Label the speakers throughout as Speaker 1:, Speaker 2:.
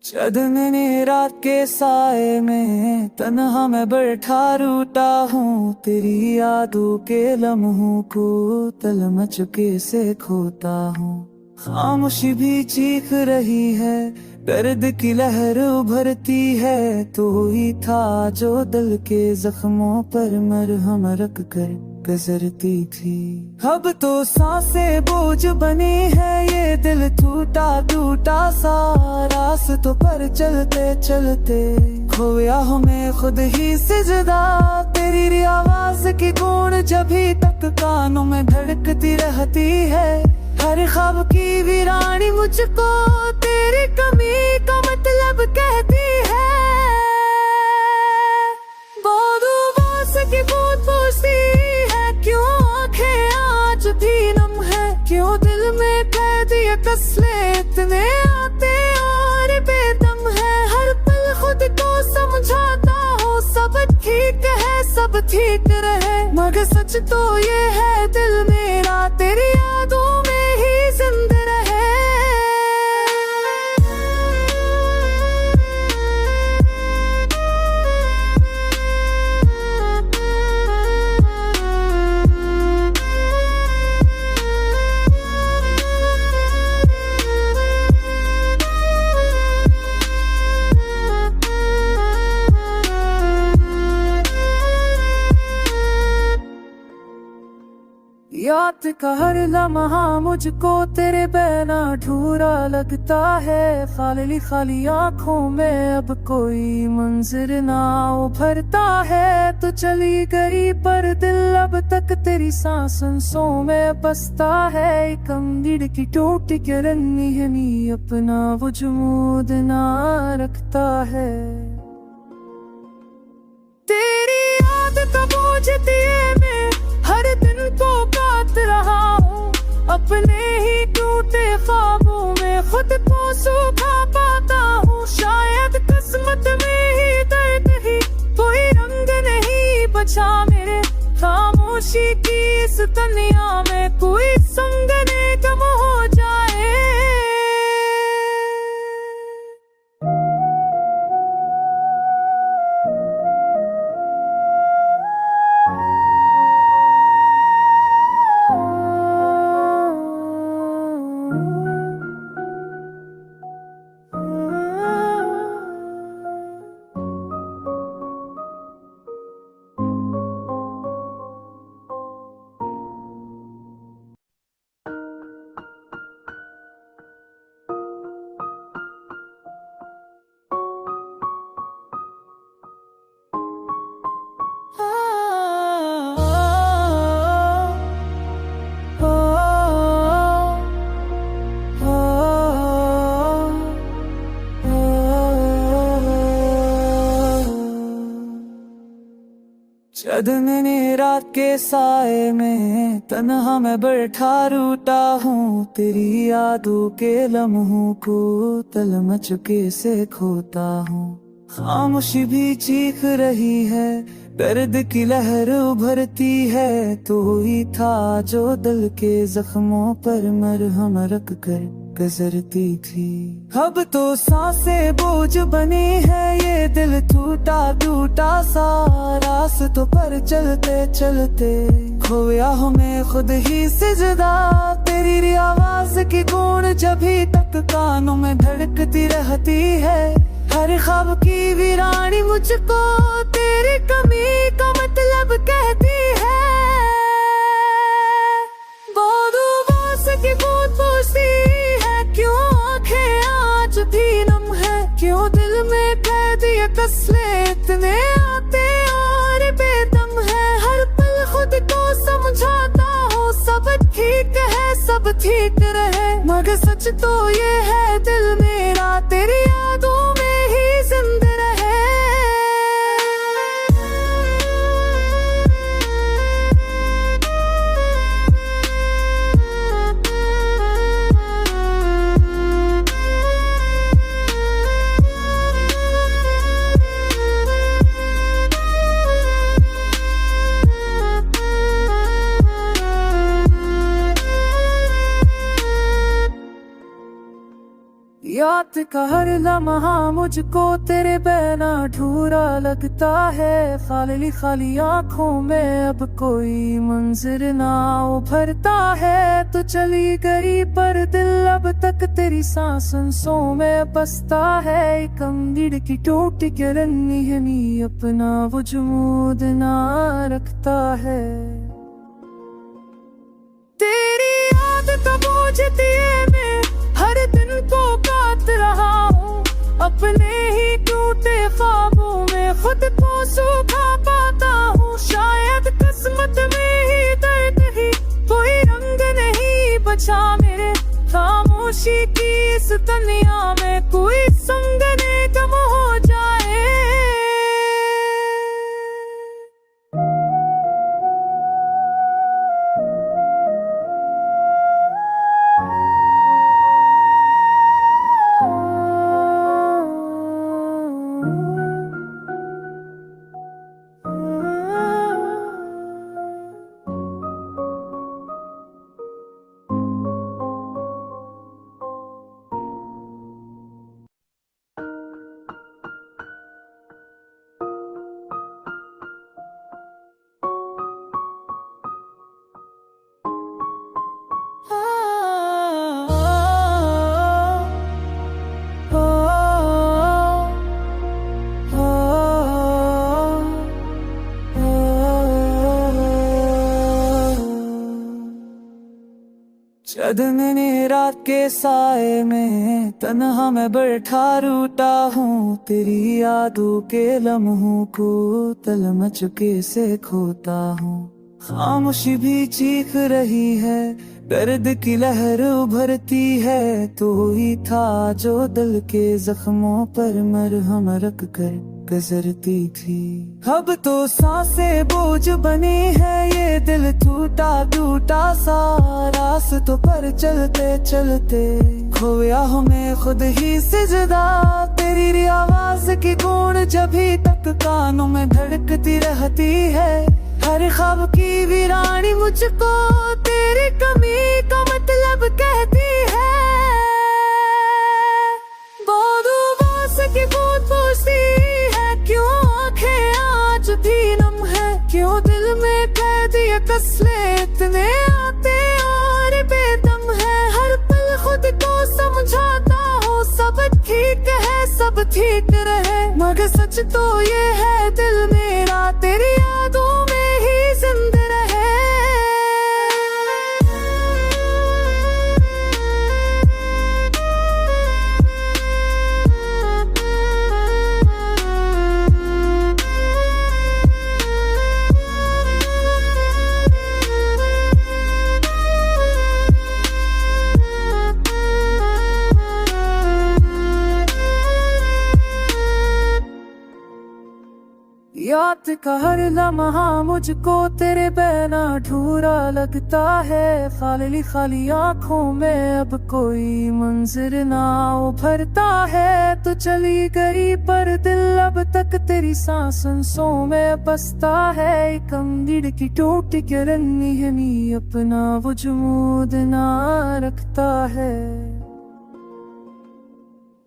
Speaker 1: चांदनी रात के साए में तन्हा मैं बैठा रूठा हूँ, तेरी यादों के लम्हों को तलमच के से खोता हूँ। खामोशी भी चीख रही है, दर्द की लहर उभरती है, तो ही था जो दिल के जख्मों पर मरहम रख कर गुजरती थी। अब तो सांसें बोझ बनी है, ये दिल टूटा टूटा सा, रास्तों पर चलते चलते खोया हूँ मैं खुद ही सिजदा। तेरी आवाज की गूंज जभी तक कानों में धड़कती रहती है, हर ख्वाब की वीरानी मुझको तेरी कमी का मतलब कहती है। की बूंद पूछती है, क्यों आंखें आज भी नम है, क्यों दिल में कैद ये कसले इतने आते और बेदम है। हर पल खुद को समझाता हूँ, सब ठीक है सब ठीक रहे, मगर सच तो ये है दिल मेरा तेरी यादों में ही जिंदा रहे। याद का हर लम्हा मुझको तेरे बिना अधूरा लगता है, खाली खाली आँखों में अब कोई मंजर ना उभरता है। तो चली गई पर दिल अब तक तेरी सांसों में बसता है, एक अमीर की टूट के रन्नी हनी अपना वजूद ना रखता है। तेरी याद का बोझ दिए मैं हर दिन को काट रहा हूँ, अपने ही टूटे ख्वाबों में खुद को सूखा पाता हूँ। शायद किस्मत में ही दर्द ही कोई रंग नहीं बचा मेरे, खामोशी की इस दुनिया में कोई संग ने कम हो जाए। चांदनी रात के साए में तन्हा मैं बैठा रूठा हूँ, तेरी यादों के लम्हों को तलमच के से खोता हूँ। खामोशी भी चीख रही है, दर्द की लहर उभरती है, तो ही था जो दिल के जख्मों पर मरहम रख कर गुजरती थी। अब तो सांसें बोझ बनी है, ये दिल टूटा टूटा सा, रास्तों पर चलते चलते खोया हूँ मैं खुद ही सिजदा। तेरी आवाज की गूंज जभी तक कानों में धड़कती रहती है, हर ख्वाब की वीरानी मुझको तेरी कमी का मतलब कहती है। की बूंद पूछती है, क्यों आंखें आज भी नम है, क्यों दिल में कैद ये कसले इतने आते और बेदम है। हर पल खुद को समझाता हूँ, सब ठीक है सब ठीक रहे, मगर सच तो ये है दिल मेरा तेरी यादों में ही जिंदा रहे। रात का हर लम्हा मुझको तेरे बिना अधूरा लगता है। खाली खाली आंखों में अब कोई मंजर ना उभरता है। तो चली गई पर दिल अब तक तेरी सांसों में बसता है। एक अंगड़ की टूट के रन्नी है नी अपना वजूद ना रखता है। तेरी याद का बोझ दिए मैं हर दिन को काट रहा हूँ। अपने ही टूटे ख्वाबों में खुद को सूखा पाता हूँ। शायद किस्मत में ही दर्द ही कोई रंग नहीं बचा मेरे। खामोशी की इस दुनिया में कोई संग ने कम हो जाए। चांदनी रात के साए में तन्हा मैं बैठा रूठा हूँ। तेरी यादों के लम्हों को तलमच से खोता हूँ। खामोशी भी चीख रही है, दर्द की लहर उभरती है। तो ही था जो दिल के जख्मों पर मरहम रख कर गुजरती थी। अब तो सांसें बोझ बनी है, ये दिल टूटा टूटा सा। रास्तों पर चलते चलते खोया हूँ मैं खुद ही से जुदा। तेरी आवाज की गूंज जभी तक कानों में धड़कती रहती है। हर ख्वाब की वीरानी मुझको तेरी कमी का मतलब कहती है। बदुआस की बूंद पूछती है, क्यों आंखें आज भी नम है। क्यों दिल में कैद ये कसले इतने आते और बेदम है। हर पल खुद को समझाता हूँ सब ठीक है, सब ठीक रहे। मगर सच तो ये है दिल मेरा तेरी यादों में ही जिंदा रहे। याद का हर लम्हा मुझको तेरे बिना अधूरा लगता है। खाली खाली आंखों में अब कोई मंजर ना उभरता है। तो चली गई पर दिल अब तक तेरी सांसों में बसता है। एक अंगड़ की टूट के रन्नी है नी अपना वजूद ना रखता है।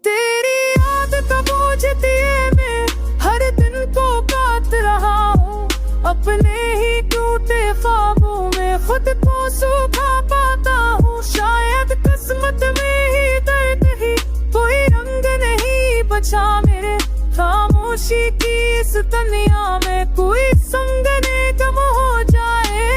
Speaker 1: तेरी याद का बोझ दिए मैं हर दिन को काट रहा हूँ। अपने ही टूटे ख्वाबों में खुद को सूखा पाता हूँ। शायद किस्मत में ही दर्द ही कोई रंग नहीं बचा मेरे। खामोशी की इस दुनिया में कोई संग ने कम हो जाए।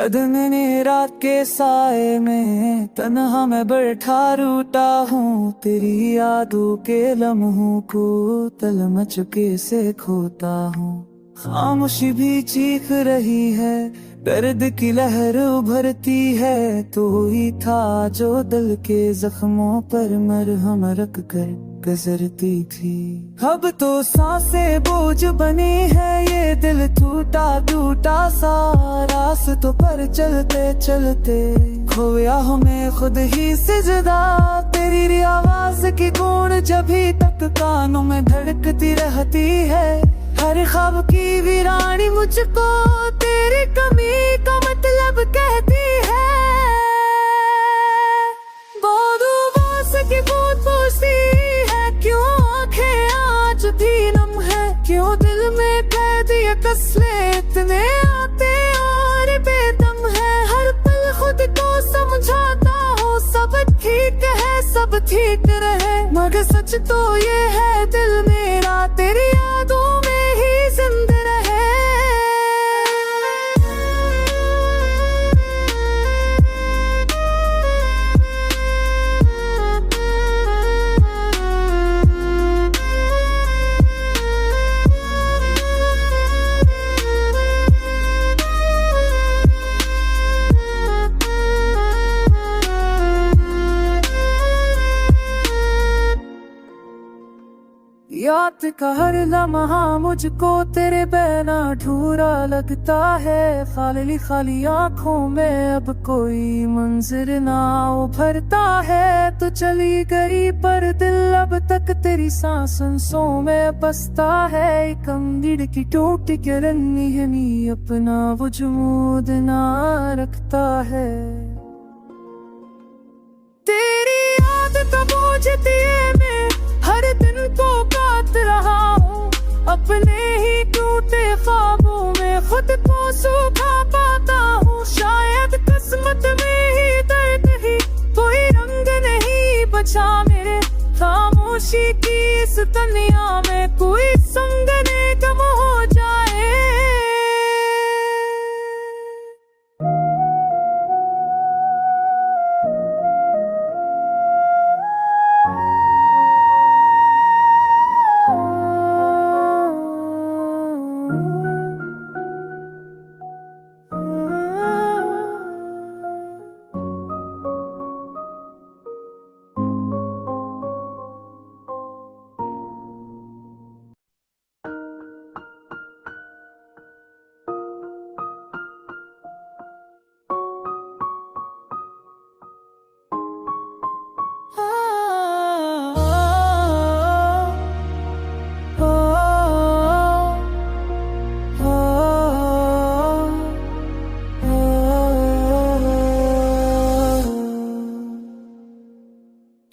Speaker 1: चांदनी रात के साए में तन्हा मैं बैठा रूठा हूँ, तेरी यादों के लम्हों को तलमच के से खोता हूँ। खामोशी भी चीख रही है, दर्द की लहर उभरती है, तो ही था जो दिल के जख्मों पर मरहम रख कर गुजरती थी। अब तो सांसें बोझ बनी है, ये दिल टूटा टूटा सा, रास्तों पर चलते चलते खोया हूँ मैं खुद ही से जुदा। तेरी आवाज की गूंज जभी तक कानों में धड़कती रहती है, हर ख्वाब की वीरानी मुझको तेरी कमी का मतलब कहती है। बदुआस की बूंद पूछती है, क्यों आंखें आज भी नम है, क्यों दिल में कैद ये कसले इतने आते और बेदम है। हर पल खुद को समझाता हूँ सब ठीक है, सब ठीक रहे, मगर सच तो ये है दिल मेरा तेरी यादों में ही जिंदा रहे। याद का हर लम्हा मुझको तेरे बिना अधूरा लगता है, खाली खाली आँखों में अब कोई मंजर ना उभरता है। तो चली गई पर दिल अब तक तेरी सांसों में बसता है, एक अम्बीर की टूट के रन्नी अपना वजूद ना रखता है। तेरी याद का बोझ दिए मैं हर दिन को काट रहा हूँ, अपने ही टूटे ख्वाबों में खुद को सुखा पाता हूँ। शायद किस्मत में ही दर्द ही कोई रंग नहीं बचा मेरे, खामोशी की इस दुनिया में कोई संग ने कम हो जाए।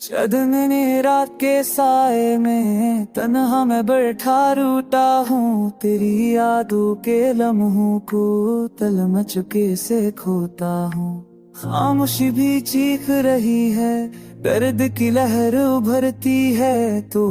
Speaker 1: चांदनी रात के साए में तन्हा मैं बैठा रूठा हूँ, तेरी यादों के लम्हों को तलमच के से खोता हूँ। खामोशी भी चीख रही है, दर्द की लहर उभरती है, तो